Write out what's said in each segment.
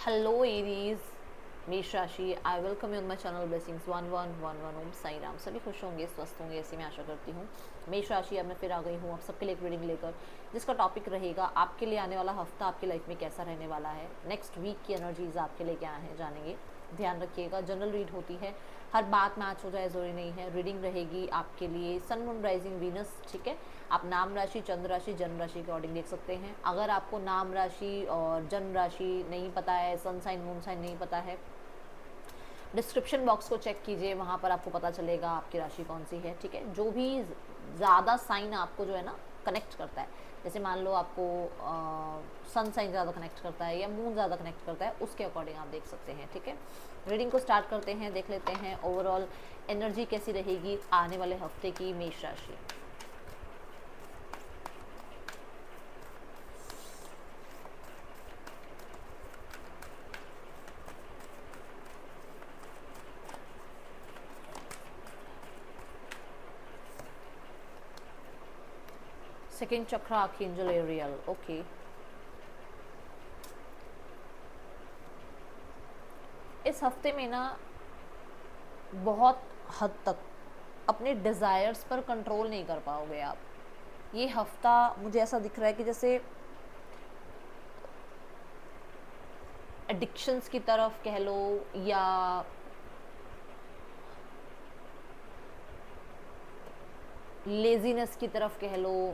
Hello Aries, मेष राशि। I welcome you on my channel blessings 1111 ओम साई राम। सभी खुश होंगे, स्वस्थ होंगे, ऐसी मैं आशा करती हूँ। मेष राशि, अब मैं फिर आ गई हूँ आप सबके लिए एक रीडिंग लेकर, जिसका टॉपिक रहेगा आपके लिए आने वाला हफ्ता आपकी लाइफ में कैसा रहने वाला है। नेक्स्ट वीक की एनर्जीज आपके लिए क्या है जानेंगे। ध्यान रखिएगा, जनरल रीड होती है, हर बात मैच हो जाए ज़रूरी नहीं है। रीडिंग रहेगी आपके लिए सन मून राइजिंग वीनस, ठीक है। आप नाम राशि, चंद्र राशि, जन्म राशि के अकॉर्डिंग देख सकते हैं। अगर आपको नाम राशि और जन्म राशि नहीं पता है, सन साइन मून साइन नहीं पता है, डिस्क्रिप्शन बॉक्स को चेक कीजिए, वहाँ पर आपको पता चलेगा आपकी राशि कौन सी है, ठीक है। जो भी ज़्यादा साइन आपको जो है ना कनेक्ट करता है, जैसे मान लो आपको सन साइन ज़्यादा कनेक्ट करता है या मून ज़्यादा कनेक्ट करता है, उसके अकॉर्डिंग आप देख सकते हैं, ठीक है। रीडिंग को स्टार्ट करते हैं, देख लेते हैं ओवरऑल एनर्जी कैसी रहेगी आने वाले हफ्ते की मेष राशि। सेकेंड चक्र आर्कएंजल एरियल, ओके। इस हफ्ते में ना बहुत हद तक अपने डिज़ायर्स पर कंट्रोल नहीं कर पाओगे आप। ये हफ्ता मुझे ऐसा दिख रहा है कि जैसे एडिक्शंस की तरफ कह लो, या लेजीनेस की तरफ कह लो,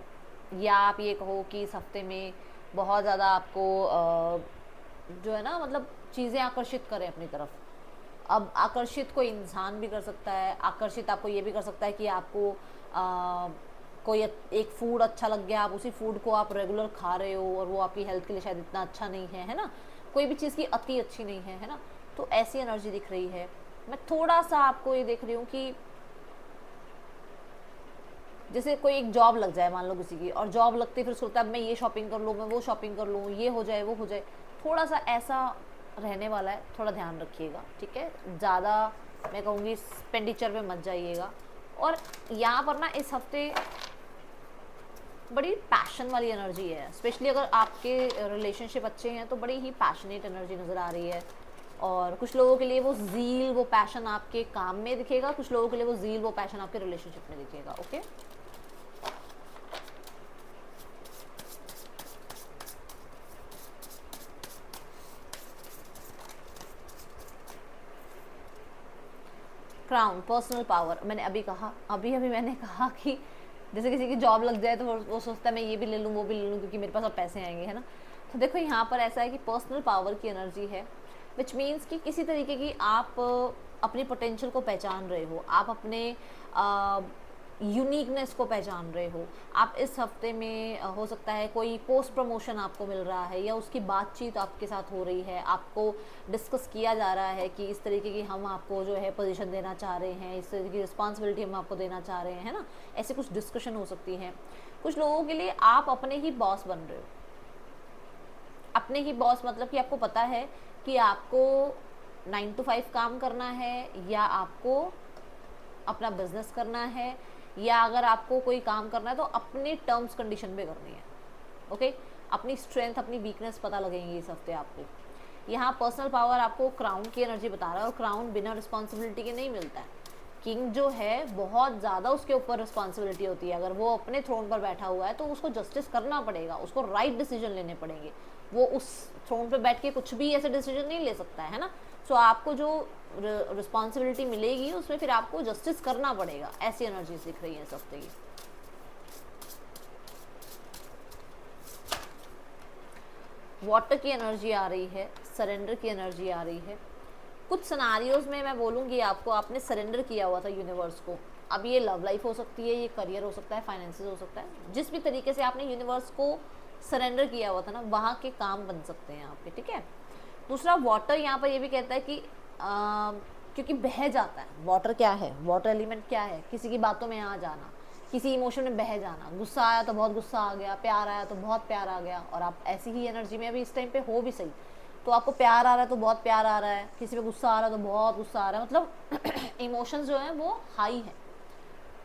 या आप ये कहो कि इस हफ्ते में बहुत ज़्यादा आपको जो है ना मतलब चीज़ें आकर्षित करें अपनी तरफ। अब आकर्षित कोई इंसान भी कर सकता है, आकर्षित आपको ये भी कर सकता है कि आपको कोई एक फूड अच्छा लग गया, आप उसी फूड को आप रेगुलर खा रहे हो और वो आपकी हेल्थ के लिए शायद इतना अच्छा नहीं है, है ना। कोई भी चीज़ की अति अच्छी नहीं है ना। तो ऐसी एनर्जी दिख रही है। मैं थोड़ा सा आपको ये देख रही हूँ कि जैसे कोई एक जॉब लग जाए मान लो किसी की, और जॉब लगते फिर सोचता है मैं ये शॉपिंग कर लूँ, मैं वो शॉपिंग कर लूँ, ये हो जाए वो हो जाए। थोड़ा सा ऐसा रहने वाला है, थोड़ा ध्यान रखिएगा, ठीक है। ज़्यादा मैं कहूँगी एक्सपेंडिचर पे मत जाइएगा। और यहाँ पर ना इस हफ्ते बड़ी पैशन वाली एनर्जी है, स्पेशली अगर आपके रिलेशनशिप अच्छे हैं तो बड़ी ही पैशनेट एनर्जी नज़र आ रही है। और कुछ लोगों के लिए वो जील, वो पैशन आपके काम में दिखेगा, कुछ लोगों के लिए वो जील, वो पैशन आपके रिलेशनशिप में दिखेगा, ओके। Crown, personal power. मैंने अभी कहा, अभी मैंने कहा कि जैसे किसी की जॉब लग जाए तो वो सोचता है मैं ये भी ले लूँ वो भी ले लूँ क्योंकि मेरे पास अब पैसे आएंगे, है ना। तो देखो यहाँ पर ऐसा है कि पर्सनल पावर की एनर्जी है, विच मीन्स कि किसी तरीके की आप अपनी पोटेंशियल को पहचान रहे हो, आप अपने यूनिकनेस को पहचान रहे हो। आप इस हफ्ते में हो सकता है कोई पोस्ट प्रमोशन आपको मिल रहा है, या उसकी बातचीत आपके साथ हो रही है, आपको डिस्कस किया जा रहा है कि इस तरीके की हम आपको जो है पोजीशन देना चाह रहे हैं, इस तरीके की रिस्पॉन्सिबिलिटी हम आपको देना चाह रहे हैं ना। ऐसे कुछ डिस्कशन हो सकती है। कुछ लोगों के लिए आप अपने ही बॉस बन रहे हो। अपने ही बॉस मतलब कि आपको पता है कि आपको 9 to 5 काम करना है, या आपको अपना बिजनेस करना है, या अगर आपको कोई काम करना है तो अपने टर्म्स कंडीशन पे करनी है, ओके। अपनी स्ट्रेंथ अपनी वीकनेस पता लगेंगी इस हफ्ते आपको। यहाँ पर्सनल पावर आपको क्राउन की एनर्जी बता रहा है, और क्राउन बिना रिस्पॉन्सिबिलिटी के नहीं मिलता है। किंग जो है बहुत ज़्यादा उसके ऊपर रिस्पॉन्सिबिलिटी होती है। अगर वो अपने थ्रोन पर बैठा हुआ है तो उसको जस्टिस करना पड़ेगा, उसको राइट डिसीजन लेने पड़ेंगे। वो उस थ्रोन पर बैठ के कुछ भी ऐसे डिसीजन नहीं ले सकता है ना। सो आपको जो रिस्पॉन्सिबिलिटी मिलेगी उसमें फिर आपको जस्टिस करना पड़ेगा। ऐसी एनर्जीज दिख रही है इस हफ्ते की। वाटर की एनर्जी आ रही है, सरेंडर की एनर्जी आ रही है। कुछ सिनारियोज में मैं बोलूँगी आपको, आपने सरेंडर किया हुआ था यूनिवर्स को। अब ये लव लाइफ हो सकती है, ये करियर हो सकता है, फाइनेंसेस हो सकता है। जिस भी तरीके से आपने यूनिवर्स को सरेंडर किया हुआ था ना, वहाँ के काम बन सकते हैं आपके, ठीक है। दूसरा, वाटर यहाँ पर ये भी कहता है कि क्योंकि बह जाता है। वाटर क्या है, वाटर एलिमेंट क्या है, किसी की बातों में आ जाना, किसी इमोशन में बह जाना। गुस्सा आया तो बहुत गुस्सा आ गया, प्यार आया तो बहुत प्यार आ गया। और आप ऐसी ही एनर्जी में अभी इस टाइम पे हो भी सही। तो आपको प्यार आ रहा है तो बहुत प्यार आ रहा है, किसी पे गुस्सा आ रहा है तो बहुत गुस्सा आ रहा है, मतलब इमोशंस जो हैं वो हाई हैं।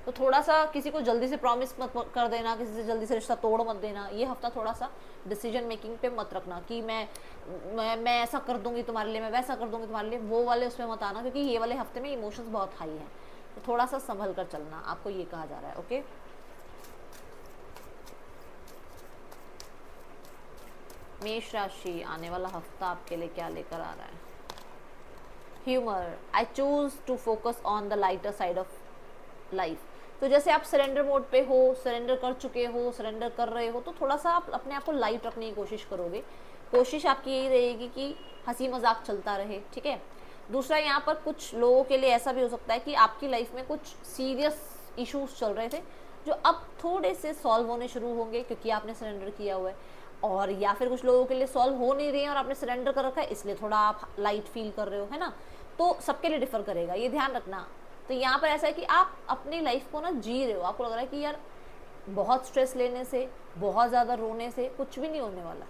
तो थोड़ा सा किसी को जल्दी से प्रॉमिस मत कर देना, किसी से जल्दी से रिश्ता तोड़ मत देना। ये हफ्ता थोड़ा सा डिसीजन मेकिंग पे मत रखना कि मैं ऐसा कर दूंगी तुम्हारे लिए, मैं वैसा कर दूंगी तुम्हारे लिए, वो वाले उसमें मत आना, क्योंकि ये वाले हफ्ते में इमोशंस बहुत हाई हैं। तो थोड़ा सा संभल कर चलना, आपको ये कहा जा रहा है। ओके, मेष राशि, आने वाला हफ्ता आपके लिए क्या लेकर आ रहा है? Humour, I choose to focus on the lighter side of life. तो जैसे आप सरेंडर मोड पे हो, सरेंडर कर चुके हो, सरेंडर कर रहे हो, तो थोड़ा सा आप अपने आप को लाइट रखने की कोशिश करोगे। कोशिश आपकी यही रहेगी कि हंसी मजाक चलता रहे, ठीक है। दूसरा, यहाँ पर कुछ लोगों के लिए ऐसा भी हो सकता है कि आपकी लाइफ में कुछ सीरियस इश्यूज चल रहे थे जो अब थोड़े से सॉल्व होने शुरू होंगे क्योंकि आपने सरेंडर किया हुआ है, और या फिर कुछ लोगों के लिए सॉल्व हो नहीं रहे हैं और आपने सरेंडर कर रखा है, इसलिए थोड़ा आप लाइट फील कर रहे हो, है ना। तो सबके लिए डिफर करेगा, ये ध्यान रखना। तो यहाँ पर ऐसा है कि आप अपनी लाइफ को ना जी रहे हो, आपको लग रहा है कि यार बहुत स्ट्रेस लेने से, बहुत ज़्यादा रोने से कुछ भी नहीं होने वाला,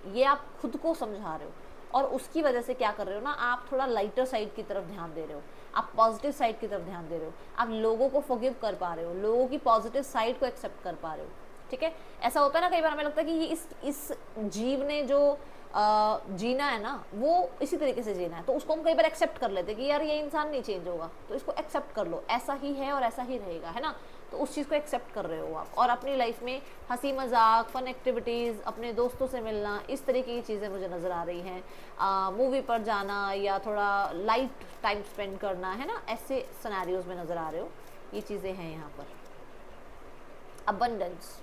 ये आप खुद को समझा रहे हो। और उसकी वजह से क्या कर रहे हो ना, आप थोड़ा लाइटर साइड की तरफ ध्यान दे रहे हो, आप पॉजिटिव साइड की तरफ ध्यान दे रहे हो, आप लोगों को फॉरगिव कर पा रहे हो, लोगों की पॉजिटिव साइड को एक्सेप्ट कर पा रहे हो, ठीक है। ऐसा होता है ना, कई बार हमें लगता है कि ये इस जीव ने जो जीना है ना, वो इसी तरीके से जीना है, तो उसको हम कई बार एक्सेप्ट कर लेते हैं कि यार ये इंसान नहीं चेंज होगा, तो इसको एक्सेप्ट कर लो, ऐसा ही है और ऐसा ही रहेगा, है ना। तो उस चीज़ को एक्सेप्ट कर रहे हो आप, और अपनी लाइफ में हंसी मजाक, फन एक्टिविटीज़, अपने दोस्तों से मिलना, इस तरीके की चीज़ें मुझे नज़र आ रही हैं। मूवी पर जाना या थोड़ा लाइट टाइम स्पेंड करना, है ना, ऐसे सिनेरियोज में नज़र आ रहे हो, ये चीज़ें हैं यहाँ पर। अबंडेंस,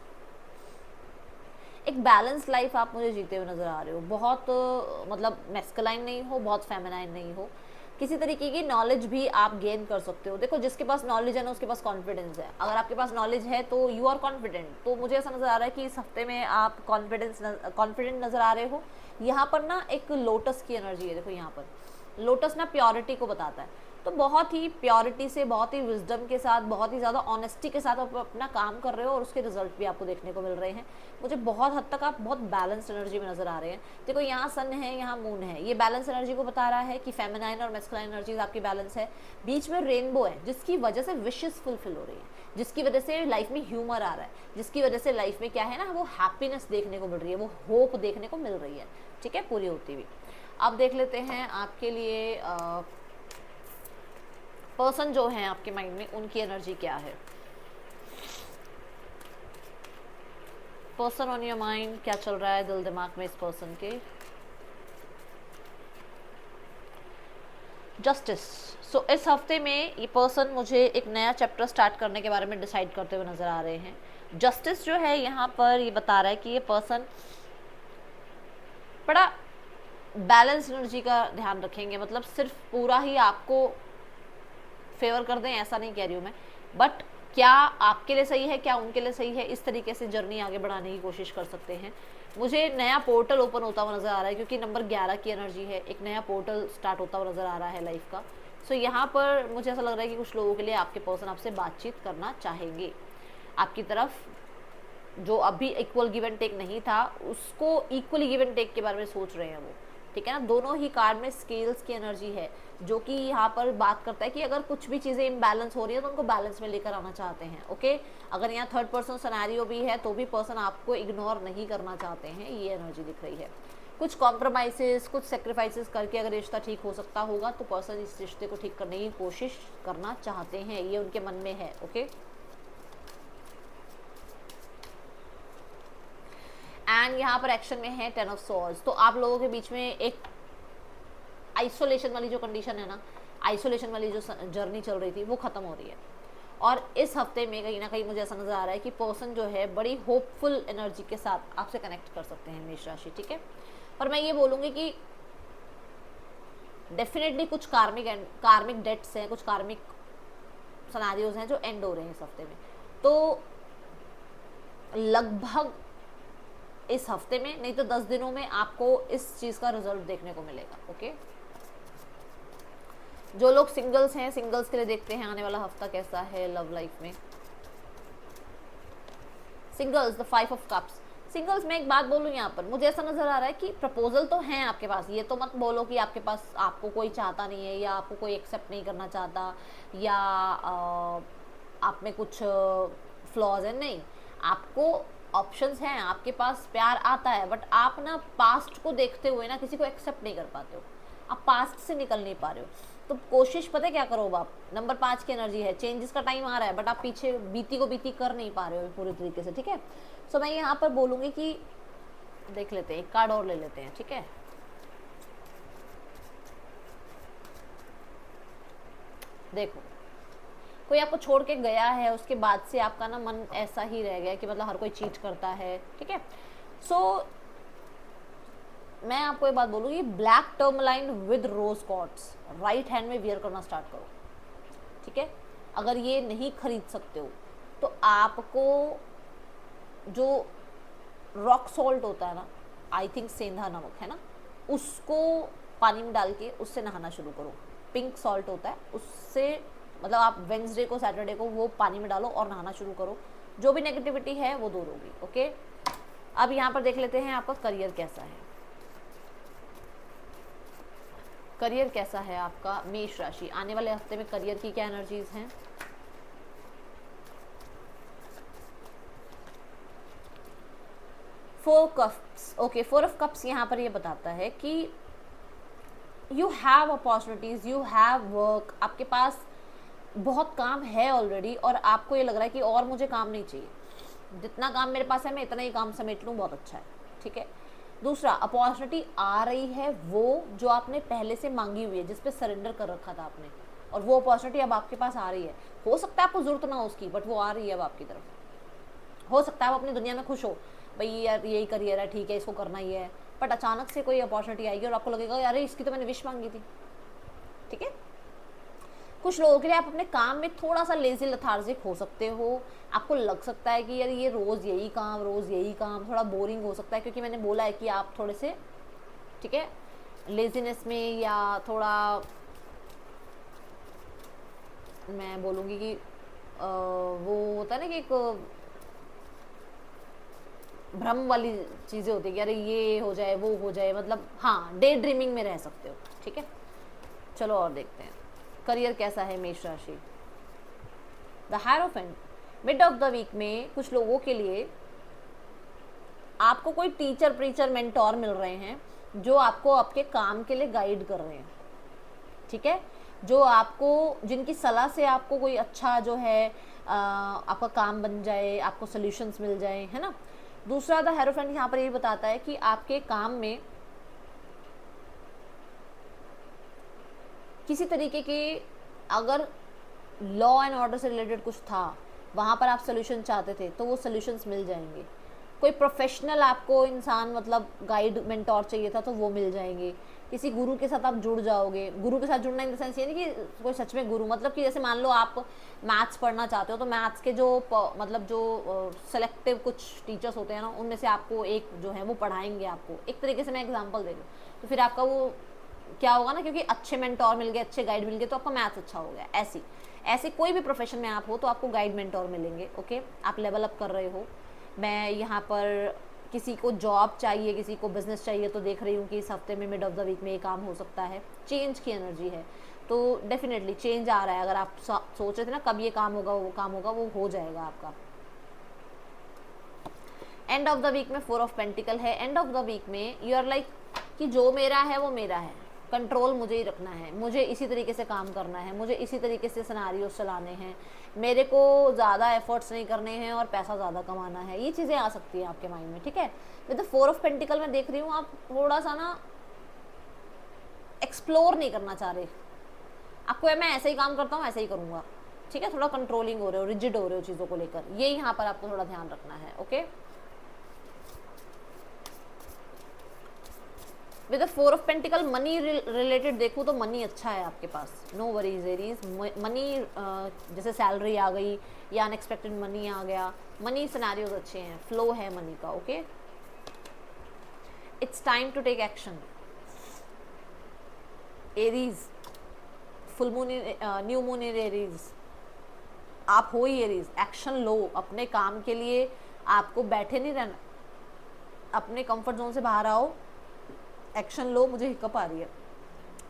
एक बैलेंस लाइफ आप मुझे जीते हुए नज़र आ रहे हो, बहुत मतलब मैस्कुलाइन नहीं हो, बहुत फेमिनाइन नहीं हो, किसी तरीके की नॉलेज भी आप गेन कर सकते हो। देखो, जिसके पास नॉलेज है ना, उसके पास कॉन्फिडेंस है। अगर आपके पास नॉलेज है तो यू आर कॉन्फिडेंट। तो मुझे ऐसा नज़र आ रहा है कि इस हफ्ते में आप कॉन्फिडेंट नज़र आ रहे हो। यहाँ पर ना एक लोटस की एनर्जी है, देखो यहाँ पर लोटस ना प्योरिटी को बताता है, तो बहुत ही प्योरिटी से, बहुत ही विजडम के साथ, बहुत ही ज़्यादा ऑनेस्टी के साथ आप अपना काम कर रहे हो, और उसके रिजल्ट भी आपको देखने को मिल रहे हैं। मुझे बहुत हद तक आप बहुत बैलेंस्ड एनर्जी में नज़र आ रहे हैं। देखो, यहाँ सन है, यहाँ मून है, ये बैलेंस एनर्जी को बता रहा है कि फेमिनाइन और मैस्कुलाइन एनर्जीज आपकी बैलेंस है। बीच में रेनबो है, जिसकी वजह से विशेस फुलफिल हो रही है, जिसकी वजह से लाइफ में ह्यूमर आ रहा है, जिसकी वजह से लाइफ में क्या है ना, वो हैप्पीनेस देखने को मिल रही है, वो होप देखने को मिल रही है, ठीक है, पूरी होती हुई। अब देख लेते हैं आपके लिए पर्सन जो है आपके माइंड में, उनकी एनर्जी क्या है। पर्सन ऑन योर माइंड, क्या चल रहा है दिल दिमाग में इस पर्सन के। जस्टिस, सो इस हफ्ते में ये पर्सन मुझे एक नया चैप्टर स्टार्ट करने के बारे में डिसाइड करते हुए नजर आ रहे हैं। जस्टिस जो है यहाँ पर ये बता रहा है कि ये पर्सन बड़ा बैलेंस एनर्जी का ध्यान रखेंगे, मतलब सिर्फ पूरा ही आपको फेवर कर दें ऐसा नहीं कह रही हूँ मैं, बट क्या आपके लिए सही है, क्या उनके लिए सही है, इस तरीके से जर्नी आगे बढ़ाने की कोशिश कर सकते हैं। मुझे नया पोर्टल ओपन होता हुआ नज़र आ रहा है, क्योंकि नंबर 11 की एनर्जी है, एक नया पोर्टल स्टार्ट होता हुआ नज़र आ रहा है लाइफ का। सो यहाँ पर मुझे ऐसा लग रहा है कि कुछ लोगों के लिए आपके पर्सन आपसे बातचीत करना चाहेंगे, आपकी तरफ जो अभी इक्वल गिव एंड टेक नहीं था, उसको इक्वली गिव एंड टेक के बारे में सोच रहे हैं वो, ठीक है ना। दोनों ही कार्ड में स्केल्स की एनर्जी है, जो कि यहाँ पर बात करता है कि अगर कुछ भी चीज़ें इम्बैलेंस हो रही है तो उनको बैलेंस में लेकर आना चाहते हैं, ओके। अगर यहाँ थर्ड पर्सन सिनेरियो भी है तो भी पर्सन आपको इग्नोर नहीं करना चाहते हैं, ये एनर्जी दिख रही है। कुछ कॉम्प्रोमाइजेस, कुछ सेक्रीफाइसेस करके अगर रिश्ता ठीक हो सकता होगा तो पर्सन इस रिश्ते को ठीक करने की कोशिश करना चाहते हैं, ये उनके मन में है, ओके। एंड यहाँ पर एक्शन में है 10 ऑफ सॉर्ड्स। तो आप लोगों के बीच में एक आइसोलेशन वाली जो कंडीशन है ना, आइसोलेशन वाली जो जर्नी चल रही थी, वो खत्म हो रही है। और इस हफ्ते में कहीं ना कहीं मुझे ऐसा नजर आ रहा है कि पर्सन जो है बड़ी होपफुल एनर्जी के साथ आपसे कनेक्ट कर सकते हैं, मेष राशि, ठीक है। पर मैं ये बोलूँगी कि डेफिनेटली कुछ कार्मिक डेट्स हैं, कुछ कार्मिक सिनेरियोज हैं जो एंड हो रहे हैं इस हफ्ते में। तो लगभग इस हफ्ते में नहीं तो 10 दिनों में आपको इस चीज का रिजल्ट देखने को मिलेगा, ओके। जो लोग सिंगल्स हैं, सिंगल्स के लिए देखते हैं आने वाला हफ्ता कैसा है लव लाइफ में। Singles, the 5 of cups. Singles में एक बात बोलूं, यहाँ पर मुझे ऐसा नजर आ रहा है कि प्रपोजल तो है आपके पास, ये तो मत बोलो कि आपके पास आपको कोई चाहता नहीं है या आपको कोई एक्सेप्ट नहीं करना चाहता, या आप में कुछ फ्लॉज है, नहीं, आपको ऑप्शंस हैं, आपके पास प्यार आता है, बट आप ना पास्ट को देखते हुए ना किसी को एक्सेप्ट नहीं कर पाते हो, आप पास्ट से निकल नहीं पा रहे हो। तो कोशिश पता है क्या करो आप, नंबर 5 की एनर्जी है, चेंजेस का टाइम आ रहा है, बट आप पीछे बीती को बीती कर नहीं पा रहे हो पूरी तरीके से, ठीक है। सो मैं यहाँ पर बोलूँगी कि देख लेते हैं, एक कार्ड और ले लेते हैं, ठीक है। देखो, कोई आपको छोड़ के गया है, उसके बाद से आपका ना मन ऐसा ही रह गया कि मतलब हर कोई चीट करता है, ठीक है। सो मैं आपको एक बात बोलूँगी, black tourmaline with rose cords right hand में वियर करना स्टार्ट करो, ठीक है। अगर ये नहीं खरीद सकते हो तो आपको जो रॉक सॉल्ट होता है ना, आई थिंक सेंधा नमक है ना, उसको पानी में डाल के उससे नहाना शुरू करो। पिंक सॉल्ट होता है, उससे मतलब आप वेंसडे को सैटरडे को वो पानी में डालो और नहाना शुरू करो, जो भी नेगेटिविटी है वो दूर होगी, ओके। अब यहाँ पर देख लेते हैं आपका करियर कैसा है। करियर कैसा है आपका मेष राशि, आने वाले हफ्ते में करियर की क्या एनर्जीज हैं। Four cups, okay, 4 of cups यहाँ पर ये बताता है कि you have opportunities, you have work, आपके पास बहुत काम है ऑलरेडी और आपको ये लग रहा है कि और मुझे काम नहीं चाहिए, जितना काम मेरे पास है मैं इतना ही काम समेट लूँ, बहुत अच्छा है, ठीक है। दूसरा, अपॉर्चुनिटी आ रही है वो जो आपने पहले से मांगी हुई है, जिस पे सरेंडर कर रखा था आपने, और वो अपॉर्चुनिटी अब आपके पास आ रही है। हो सकता है आपको जरूरत ना हो उसकी, बट वो आ रही है अब आपकी तरफ। हो सकता है आप अपनी दुनिया में खुश हो, भाई यार यही करियर है, ठीक है, इसको करना ही है, बट अचानक से कोई अपॉर्चुनिटी आएगी और आपको लगेगा यार इसकी तो मैंने विश मांगी थी, ठीक है। कुछ लोगों के लिए आप अपने काम में थोड़ा सा लेजी लथार्जिक हो सकते हो, आपको लग सकता है कि यार ये रोज़ यही काम थोड़ा बोरिंग हो सकता है, क्योंकि मैंने बोला है कि आप थोड़े से, ठीक है, लेजीनेस में या थोड़ा मैं बोलूँगी कि वो होता है ना कि एक भ्रम वाली चीज़ें होती है कि अरे ये हो जाए वो हो जाए, मतलब हाँ, डे ड्रीमिंग में रह सकते हो, ठीक है। चलो और देखते हैं करियर कैसा है मेष राशि। The hierophant, mid of the week में कुछ लोगों के लिए आपको कोई टीचर प्रीचर मेंटोर मिल रहे हैं जो आपको आपके काम के लिए गाइड कर रहे हैं, ठीक है, जो आपको, जिनकी सलाह से आपको कोई अच्छा जो है आपका काम बन जाए, आपको सॉल्यूशंस मिल जाए, है ना। दूसरा, द हायरोफेंट यहाँ पर ये बताता है कि आपके काम में किसी तरीके के, अगर लॉ एंड ऑर्डर से रिलेटेड कुछ था, वहाँ पर आप सोल्यूशन चाहते थे तो वो सोल्यूशंस मिल जाएंगे। कोई प्रोफेशनल आपको इंसान मतलब गाइड मेंटोर चाहिए था तो वो मिल जाएंगे। किसी गुरु के साथ आप जुड़ जाओगे। गुरु के साथ जुड़ना इन द सेंस ये नहीं कि कोई सच में गुरु, मतलब कि जैसे मान लो आप मैथ्स पढ़ना चाहते हो तो मैथ्स के जो मतलब जो सेलेक्टिव कुछ टीचर्स होते हैं ना, उनमें से आपको एक जो है वो पढ़ाएंगे आपको। एक तरीके से मैं एग्जाम्पल दे दूँ तो फिर आपका वो क्या होगा ना, क्योंकि अच्छे मेंटोर मिल गए, अच्छे गाइड मिल गए, तो आपका मैथ्स अच्छा हो गया। ऐसे कोई भी प्रोफेशन में आप हो तो आपको गाइड मेंटोर मिलेंगे, ओके। आप लेवल अप कर रहे हो। मैं यहाँ पर किसी को जॉब चाहिए, किसी को बिजनेस चाहिए, तो देख रही हूँ कि इस हफ्ते में मिड ऑफ द वीक में ये काम हो सकता है। चेंज की एनर्जी है तो डेफिनेटली चेंज आ रहा है। अगर आप सोच रहे थे ना कब ये काम होगा वो काम होगा, वो हो जाएगा आपका। एंड ऑफ द वीक में 4 ऑफ पेंटिकल है। एंड ऑफ द वीक में यू आर लाइक कि जो मेरा है वो मेरा है, कंट्रोल मुझे ही रखना है, मुझे इसी तरीके से काम करना है, मुझे इसी तरीके से सिनेरियोस चलाने हैं, मेरे को ज़्यादा एफर्ट्स नहीं करने हैं और पैसा ज़्यादा कमाना है। ये चीज़ें आ सकती हैं आपके माइंड में, ठीक है। विद द 4 ऑफ पेंटिकल में देख रही हूँ आप थोड़ा सा ना एक्सप्लोर नहीं करना चाह रहे। आपको मैं ऐसे ही काम करता हूँ ऐसे ही करूँगा, ठीक है। थोड़ा कंट्रोलिंग हो रहे हो, रिजिड हो रहे हो चीज़ों को लेकर, ये यहाँ पर आपको थोड़ा ध्यान रखना है, okay. With 4 of pentacle money related देखूँ तो मनी अच्छा है आपके पास, नो वरीज एरीज। मनी जैसे सैलरी आ गई या अनएक्सपेक्टेड मनी आ गया, मनी सिनेरियोज अच्छे हैं, फ्लो है मनी का, okay. It's time to take action. Aries, full moon, new moon in Aries, आप हो ही एरीज, एक्शन लो अपने काम के लिए। आपको बैठे नहीं रहना, अपने कंफर्ट जोन से बाहर आओ, एक्शन लो। मुझे हिकअप आ रही है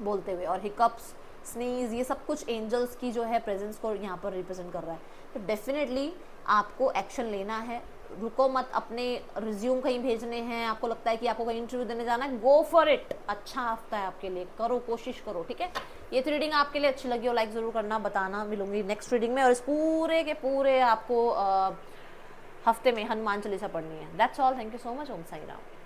बोलते हुए, और हिकअप्स स्नीज, ये सब कुछ एंजल्स की जो है प्रेजेंस को यहाँ पर रिप्रेजेंट कर रहा है। तो डेफिनेटली आपको एक्शन लेना है, रुको मत, अपने रिज्यूम कहीं भेजने हैं, आपको लगता है कि आपको कहीं इंटरव्यू देने जाना है, गो फॉर इट, अच्छा हफ्ता है आपके लिए, करो, कोशिश करो, ठीक है। ये तो रीडिंग आपके लिए अच्छी लगी हो लाइक ज़रूर करना, बताना, मिलूंगी नेक्स्ट रीडिंग में। और इस पूरे के पूरे आपको हफ्ते में हनुमान चालीसा पढ़नी है। That's all, thank you so much, Om Sai Ram.